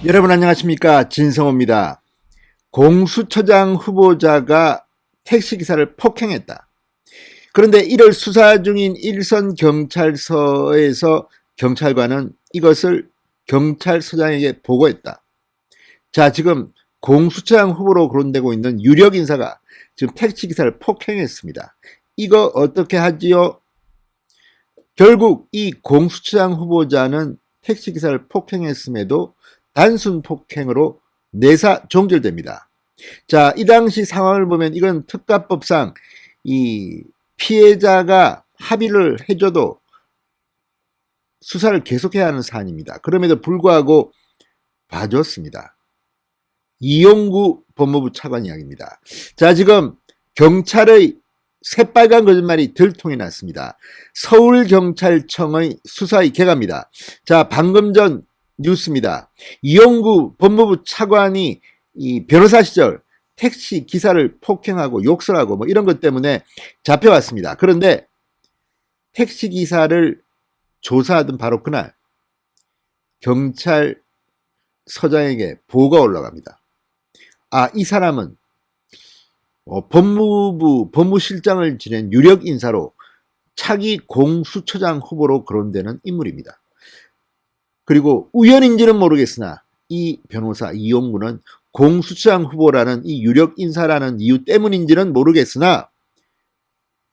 여러분 안녕하십니까, 진성호입니다. 공수처장 후보자가 택시기사를 폭행했다. 그런데 이를 수사 중인 일선 경찰서에서 경찰관은 이것을 경찰서장에게 보고했다. 자, 지금 공수처장 후보로 거론되고 있는 유력 인사가 지금 택시기사를 폭행했습니다. 이거 어떻게 하지요? 결국 이 공수처장 후보자는 택시기사를 폭행했음에도 단순 폭행으로 내사 종결됩니다. 자, 이 당시 상황을 보면 이건 특가법상 이 피해자가 합의를 해줘도 수사를 계속해야 하는 사안입니다. 그럼에도 불구하고 봐줬습니다. 이용구 법무부 차관 이야기입니다. 자, 지금 경찰의 새빨간 거짓말이 들통이 났습니다. 서울경찰청의 수사의 개각입니다. 자, 방금 전 뉴스입니다. 이용구 법무부 차관이 이 변호사 시절 택시 기사를 폭행하고 욕설하고 뭐 이런 것 때문에 잡혀왔습니다. 그런데 택시 기사를 조사하던 바로 그날 경찰서장에게 보고가 올라갑니다. 아, 이 사람은 법무부 법무실장을 지낸 유력 인사로 차기 공수처장 후보로 거론되는 인물입니다. 그리고 우연인지는 모르겠으나 이 변호사 이용구는 공수처장 후보라는 이 유력 인사라는 이유 때문인지는 모르겠으나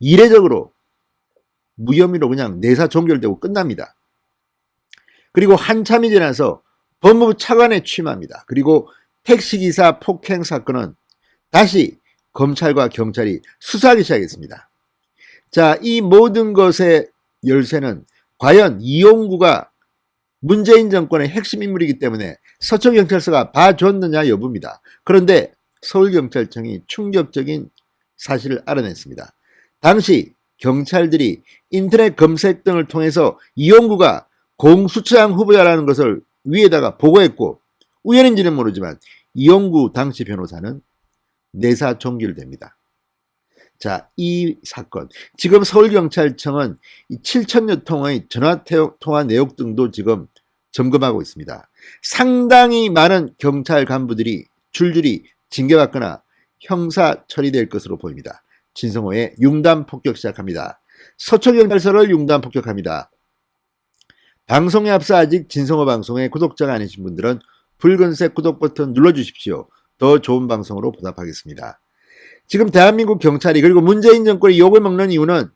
이례적으로 무혐의로 그냥 내사 종결되고 끝납니다. 그리고 한참이 지나서 법무부 차관에 취임합니다. 그리고 택시기사 폭행 사건은 다시 검찰과 경찰이 수사하기 시작했습니다. 자, 이 모든 것의 열쇠는 과연 이용구가 문재인 정권의 핵심 인물이기 때문에 서초경찰서가 봐줬느냐 여부입니다. 그런데 서울경찰청이 충격적인 사실을 알아냈습니다. 당시 경찰들이 인터넷 검색 등을 통해서 이용구가 공수처장 후보자라는 것을 위에다가 보고했고, 우연인지는 모르지만 이용구 당시 변호사는 내사 종결됩니다. 자, 이 사건 지금 서울경찰청은 7천여 통의 전화통화 내역 등도 지금 점검하고 있습니다. 상당히 많은 경찰 간부들이 줄줄이 징계받거나 형사 처리될 것으로 보입니다. 진성호의 융단 폭격 시작합니다. 서초경찰서를 융단 폭격합니다. 방송에 앞서 아직 진성호 방송의 구독자가 아니신 분들은 붉은색 구독 버튼 눌러주십시오. 더 좋은 방송으로 보답하겠습니다. 지금 대한민국 경찰이 그리고 문재인 정권이 욕을 먹는 이유는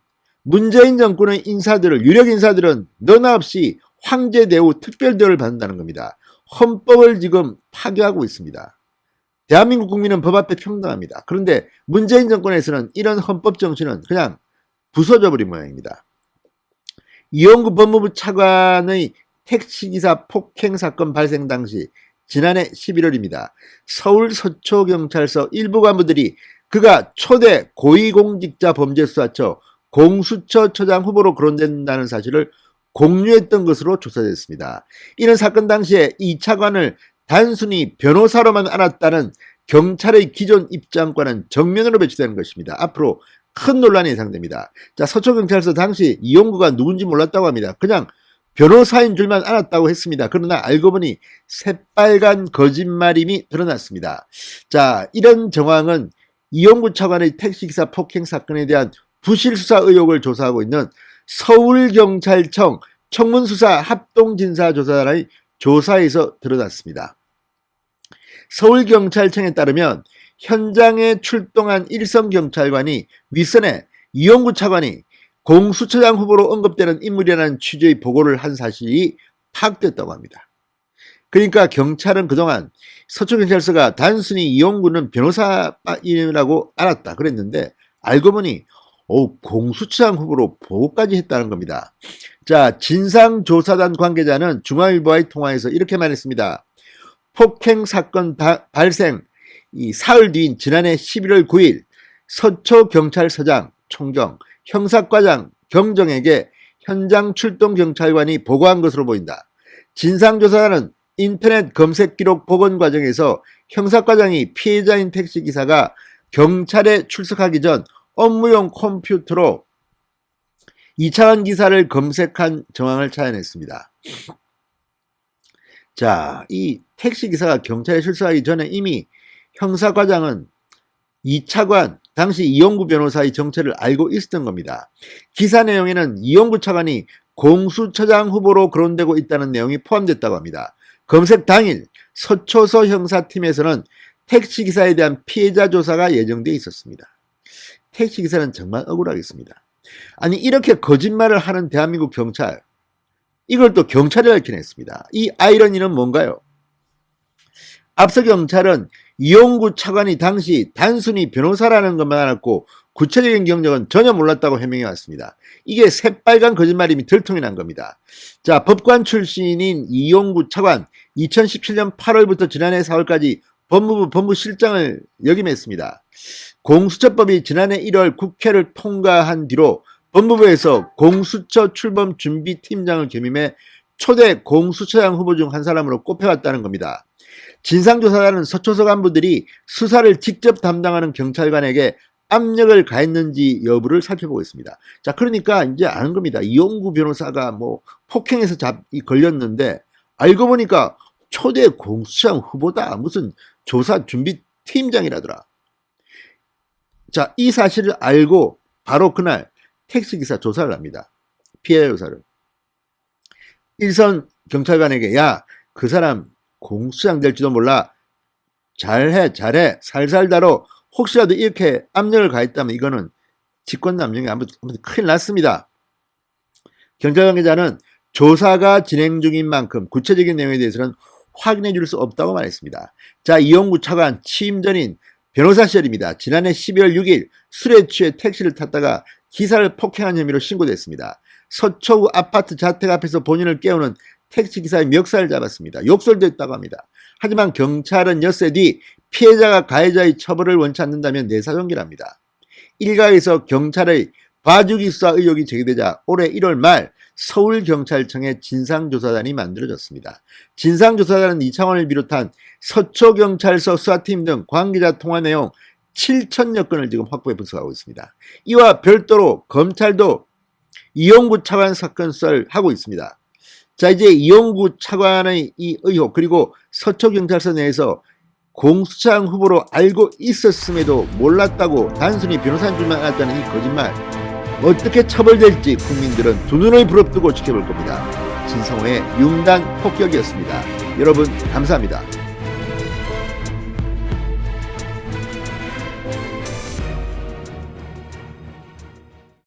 문재인 정권의 인사들을, 유력 인사들은 너나 없이 황제대우 특별대우를 받는다는 겁니다. 헌법을 지금 파괴하고 있습니다. 대한민국 국민은 법 앞에 평등합니다. 그런데 문재인 정권에서는 이런 헌법 정신은 그냥 부서져버린 모양입니다. 이용구 법무부 차관의 택시기사 폭행 사건 발생 당시 지난해 11월입니다. 서울 서초경찰서 일부 간부들이 그가 초대 고위공직자 범죄수사처 공수처처장 후보로 거론된다는 사실을 공유했던 것으로 조사됐습니다. 이는 사건 당시에 이 차관을 단순히 변호사로만 알았다는 경찰의 기존 입장과는 정면으로 배치되는 것입니다. 앞으로 큰 논란이 예상됩니다. 자, 서초경찰서 당시 이용구가 누군지 몰랐다고 합니다. 그냥 변호사인 줄만 알았다고 했습니다. 그러나 알고 보니 새빨간 거짓말임이 드러났습니다. 자, 이런 정황은 이용구 차관의 택시기사 폭행 사건에 대한 부실수사 의혹을 조사하고 있는 서울경찰청 청문수사 합동진사조사단의 조사에서 드러났습니다. 서울경찰청에 따르면 현장에 출동한 일선경찰관이 윗선에 이용구 차관이 공수처장 후보로 언급되는 인물이라는 취지의 보고를 한 사실이 파악됐다고 합니다. 그러니까 경찰은 그동안 서초경찰서가 단순히 이용구는 변호사이라고 알았다 그랬는데 알고 보니 공수처장 후보로 보고까지 했다는 겁니다. 자, 진상조사단 관계자는 중앙일보와의 통화에서 이렇게 말했습니다. 폭행 사건 발생 사흘 뒤인 지난해 11월 9일 서초경찰서장 총경 형사과장 경정에게 현장 출동 경찰관이 보고한 것으로 보인다. 진상조사단은 인터넷 검색 기록 복원 과정에서 형사과장이 피해자인 택시기사가 경찰에 출석하기 전 업무용 컴퓨터로 이차원 기사를 검색한 정황을 찾아냈습니다. 자, 이 택시기사가 경찰에 출석하기 전에 이미 형사과장은 이차관, 당시 이용구 변호사의 정체를 알고 있었던 겁니다. 기사 내용에는 이용구 차관이 공수처장 후보로 거론되고 있다는 내용이 포함됐다고 합니다. 검색 당일 서초서 형사팀에서는 택시기사에 대한 피해자 조사가 예정되어 있었습니다. 택시기사는 정말 억울하겠습니다. 아니, 이렇게 거짓말을 하는 대한민국 경찰, 이걸 또 경찰이 밝혀냈습니다. 이 아이러니는 뭔가요? 앞서 경찰은 이용구 차관이 당시 단순히 변호사라는 것만 알았고 구체적인 경력은 전혀 몰랐다고 해명해 왔습니다. 이게 새빨간 거짓말임이 들통이 난 겁니다. 자, 법관 출신인 이용구 차관 2017년 8월부터 지난해 4월까지 법무부 법무실장을 역임했습니다. 공수처법이 지난해 1월 국회를 통과한 뒤로 법무부에서 공수처 출범 준비팀장을 겸임해 초대 공수처장 후보 중 한 사람으로 꼽혀왔다는 겁니다. 진상조사단은 서초서 간부들이 수사를 직접 담당하는 경찰관에게 압력을 가했는지 여부를 살펴보고 있습니다. 자, 그러니까 이제 아는 겁니다. 이용구 변호사가 뭐 폭행해서 걸렸는데 알고 보니까 초대 공수처장 후보다. 무슨 조사 준비팀장이라더라. 자, 이 사실을 알고 바로 그날 택시기사 조사를 합니다. 피해자 조사를. 일선 경찰관에게 야, 그 사람 공수처장 될지도 몰라. 잘해 살살 다뤄. 혹시라도 이렇게 압력을 가했다면 이거는 직권남용이 아무튼 큰일 났습니다. 경찰 관계자는 조사가 진행 중인 만큼 구체적인 내용에 대해서는 확인해 줄 수 없다고 말했습니다. 자, 이용구 차관 취임 전인 변호사 시절입니다. 지난해 12월 6일 술에 취해 택시를 탔다가 기사를 폭행한 혐의로 신고됐습니다. 서초구 아파트 자택 앞에서 본인을 깨우는 택시기사의 멱살을 잡았습니다. 욕설도 했다고 합니다. 하지만 경찰은 엿새 뒤 피해자가 가해자의 처벌을 원치 않는다면 내사정지랍니다. 일각에서 경찰의 봐주기 수사 의혹이 제기되자 올해 1월 말 서울경찰청에 진상조사단이 만들어졌습니다. 진상조사단은 이창원을 비롯한 서초경찰서 수사팀 등 관계자 통화 내용 7,000여 건을 지금 확보해 분석하고 있습니다. 이와 별도로 검찰도 이용구 차관 사건 수사를 하고 있습니다. 자, 이제 이용구 차관의 이 의혹, 그리고 서초경찰서 내에서 공수처장 후보로 알고 있었음에도 몰랐다고 단순히 변호사인 줄만 알았다는 이 거짓말, 어떻게 처벌될지 국민들은 두 눈을 부릅뜨고 지켜볼 겁니다. 진성호의 융단 폭격이었습니다. 여러분 감사합니다.